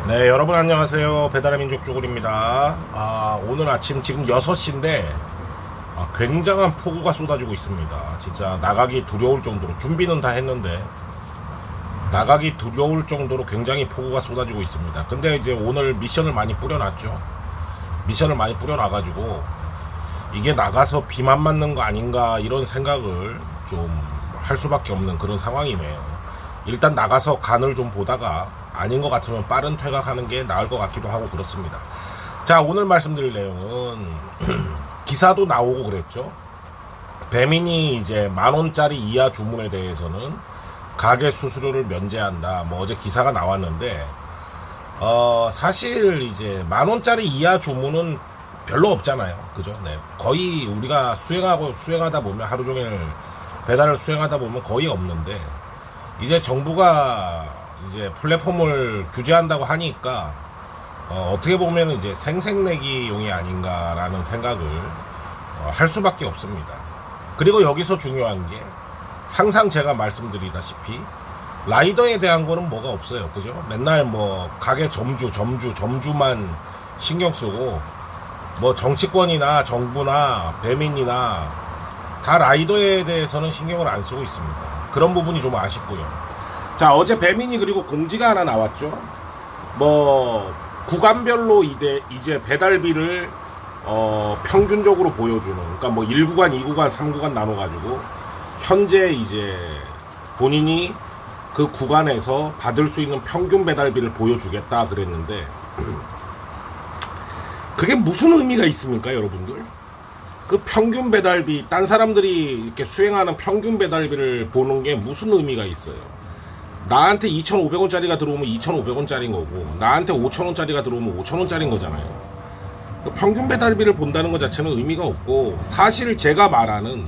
네, 여러분 안녕하세요. 배달의 민족 쭈구리입니다. 오늘 아침 지금 6시인데 굉장한 폭우가 쏟아지고 있습니다. 진짜 나가기 두려울 정도로, 준비는 다 했는데 나가기 두려울 정도로 굉장히 폭우가 쏟아지고 있습니다. 근데 이제 오늘 미션을 많이 뿌려놨죠. 미션을 많이 뿌려놔가지고 이게 나가서 비만 맞는 거 아닌가 이런 생각을 좀 할 수밖에 없는 그런 상황이네요. 일단 나가서 간을 좀 보다가 아닌 것 같으면 빠른 퇴각하는 게 나을 것 같기도 하고 그렇습니다. 자, 오늘 말씀드릴 내용은 기사도 나오고 그랬죠. 배민이 이제 10,000원짜리 이하 주문에 대해서는 가게 수수료를 면제한다. 뭐 어제 기사가 나왔는데 사실 이제 10,000원짜리 이하 주문은 별로 없잖아요. 그죠? 네. 거의 우리가 수행하다 보면 하루 종일 배달을 수행하다 보면 거의 없는데 이제 정부가 이제 플랫폼을 규제한다고 하니까 어떻게 보면 이제 생색내기용이 아닌가라는 생각을 할 수밖에 없습니다. 그리고 여기서 중요한 게 항상 제가 말씀드리다시피 라이더에 대한 거는 뭐가 없어요. 그죠? 맨날 뭐 가게 점주만 신경 쓰고 뭐 정치권이나 정부나 배민이나 다 라이더에 대해서는 신경을 안 쓰고 있습니다. 그런 부분이 좀 아쉽고요. 자, 어제 배민이 그리고 공지가 하나 나왔죠. 뭐 구간별로 이제 배달비를 평균적으로 보여주는, 그러니까 뭐 1구간, 2구간, 3구간 나눠가지고 현재 이제 본인이 그 구간에서 받을 수 있는 평균 배달비를 보여주겠다 그랬는데 그게 무슨 의미가 있습니까, 여러분들? 그 평균 배달비, 딴 사람들이 이렇게 수행하는 평균 배달비를 보는 게 무슨 의미가 있어요? 나한테 2,500원짜리가 들어오면 2,500원짜리인 거고, 나한테 5,000원짜리가 들어오면 5,000원짜리인 거잖아요. 평균 배달비를 본다는 것 자체는 의미가 없고, 사실 제가 말하는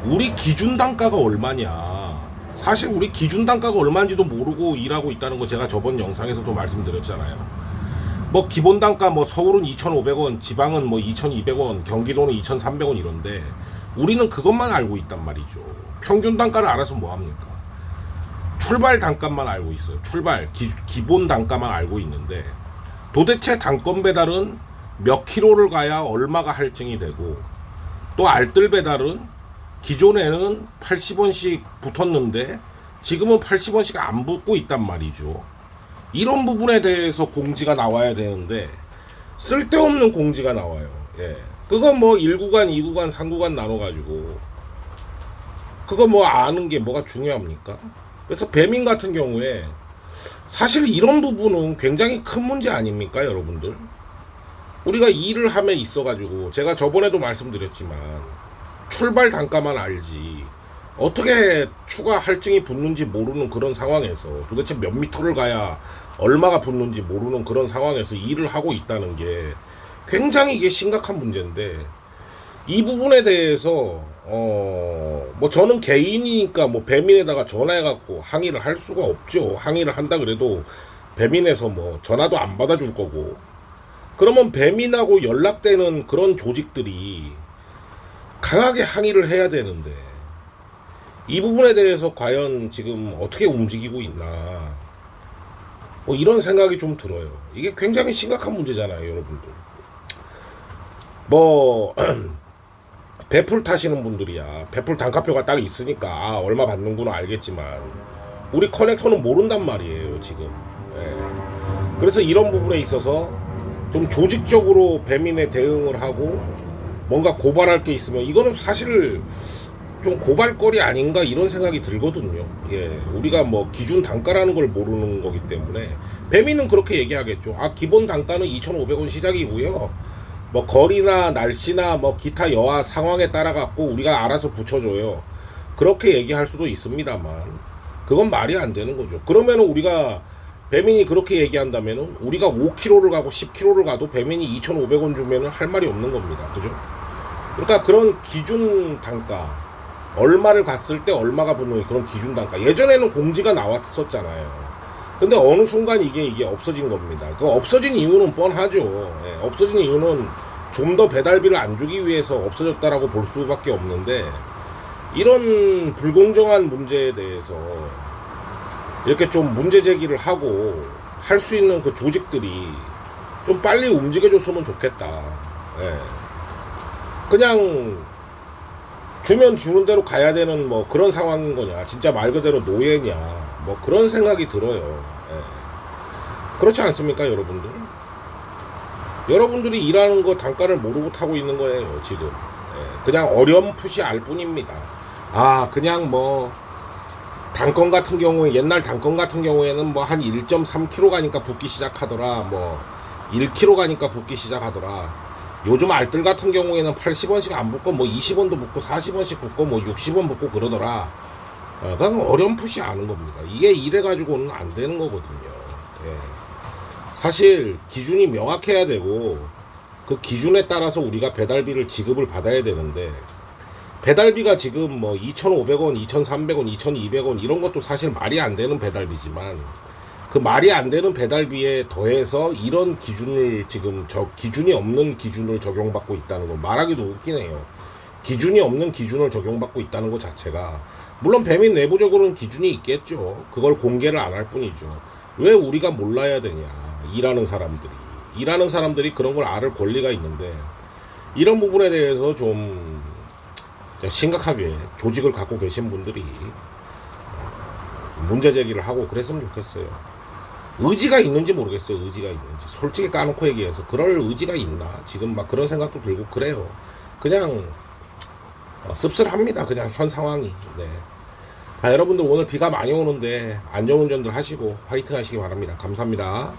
우리 기준 단가가 얼마냐, 사실 우리 기준 단가가 얼마인지도 모르고 일하고 있다는 거 제가 저번 영상에서도 말씀드렸잖아요. 뭐 기본 단가 뭐 서울은 2,500원, 지방은 뭐 2,200원, 경기도는 2,300원 이런데 우리는 그것만 알고 있단 말이죠. 평균 단가를 알아서 뭐 합니까? 출발 단가만 알고 있어요. 기본 단가만 알고 있는데 도대체 단건 배달은 몇 킬로를 가야 얼마가 할증이 되고, 또 알뜰 배달은 기존에는 80원씩 붙었는데 지금은 80원씩 안 붙고 있단 말이죠. 이런 부분에 대해서 공지가 나와야 되는데 쓸데없는 공지가 나와요. 예. 그거 뭐 1구간, 2구간, 3구간 나눠가지고 그거 뭐 아는 게 뭐가 중요합니까? 그래서 배민 같은 경우에 사실 이런 부분은 굉장히 큰 문제 아닙니까, 여러분들? 우리가 일을 함에 있어가지고 제가 저번에도 말씀드렸지만 출발 단가만 알지 어떻게 추가 할증이 붙는지 모르는 그런 상황에서, 도대체 몇 미터를 가야 얼마가 붙는지 모르는 그런 상황에서 일을 하고 있다는 게 굉장히 이게 심각한 문제인데, 이 부분에 대해서 뭐 저는 개인이니까 뭐 배민에다가 전화해갖고 항의를 할 수가 없죠. 항의를 한다 그래도 배민에서 뭐 전화도 안 받아줄 거고, 그러면 배민하고 연락되는 그런 조직들이 강하게 항의를 해야 되는데 이 부분에 대해서 과연 지금 어떻게 움직이고 있나, 뭐 이런 생각이 좀 들어요. 이게 굉장히 심각한 문제잖아요, 여러분들. 뭐 배풀 타시는 분들이야 배풀 단가표가 딱 있으니까 얼마 받는구나 알겠지만 우리 커넥터는 모른단 말이에요 지금. 예. 그래서 이런 부분에 있어서 좀 조직적으로 배민에 대응을 하고 뭔가 고발할 게 있으면 이거는 사실 좀 고발거리 아닌가 이런 생각이 들거든요. 예, 우리가 뭐 기준 단가라는 걸 모르는 거기 때문에 배민은 그렇게 얘기하겠죠. 기본 단가는 2,500원 시작이고요. 뭐 거리나 날씨나 뭐 기타 여하 상황에 따라 갖고 우리가 알아서 붙여줘요. 그렇게 얘기할 수도 있습니다만 그건 말이 안 되는 거죠. 그러면은 우리가 배민이 그렇게 얘기한다면은 우리가 5km를 가고 10km를 가도 배민이 2,500원 주면은 할 말이 없는 겁니다. 그죠? 그러니까 그런 기준 단가, 얼마를 갔을 때 얼마가 붙는 그런 기준 단가, 예전에는 공지가 나왔었잖아요. 근데 어느 순간 이게 없어진 겁니다. 그 없어진 이유는 뻔하죠. 예, 없어진 이유는 좀 더 배달비를 안 주기 위해서 없어졌다라고 볼 수밖에 없는데, 이런 불공정한 문제에 대해서 이렇게 좀 문제 제기를 하고 할 수 있는 그 조직들이 좀 빨리 움직여줬으면 좋겠다. 예. 그냥 주면 주는 대로 가야 되는 뭐 그런 상황인 거냐, 진짜 말 그대로 노예냐, 뭐 그런 생각이 들어요. 예. 그렇지 않습니까, 여러분들? 여러분들이 일하는 거 단가를 모르고 타고 있는 거예요, 지금. 예. 그냥 어렴풋이 알 뿐입니다. 아, 그냥 뭐 단건 같은 경우에, 옛날 단건 같은 경우에는 뭐 한 1.3kg 가니까 붓기 시작하더라, 뭐 1kg 가니까 붓기 시작하더라. 요즘 알뜰 같은 경우에는 80원씩 안 붓고 뭐 20원도 붓고 40원씩 붓고 뭐 60원 붓고 그러더라. 그냥 어렴풋이 아는 겁니다. 이게 이래가지고는 안 되는 거거든요. 예. 사실 기준이 명확해야 되고 그 기준에 따라서 우리가 배달비를 지급을 받아야 되는데, 배달비가 지금 뭐 2,500원, 2,300원, 2,200원 이런 것도 사실 말이 안 되는 배달비지만, 그 말이 안 되는 배달비에 더해서 이런 기준을 지금 기준이 없는 기준을 적용받고 있다는 거 말하기도 웃기네요. 기준이 없는 기준을 적용받고 있다는 것 자체가, 물론 배민 내부적으로는 기준이 있겠죠. 그걸 공개를 안 할 뿐이죠. 왜 우리가 몰라야 되냐. 일하는 사람들이 그런 걸 알 권리가 있는데, 이런 부분에 대해서 좀 심각하게 조직을 갖고 계신 분들이 문제 제기를 하고 그랬으면 좋겠어요. 의지가 있는지 모르겠어요. 의지가 있는지. 솔직히 까놓고 얘기해서 그럴 의지가 있나 지금 막 그런 생각도 들고 그래요. 그냥 씁쓸합니다. 그냥 현 상황이. 네. 자, 여러분들 오늘 비가 많이 오는데 안전운전들 하시고 화이팅 하시기 바랍니다. 감사합니다.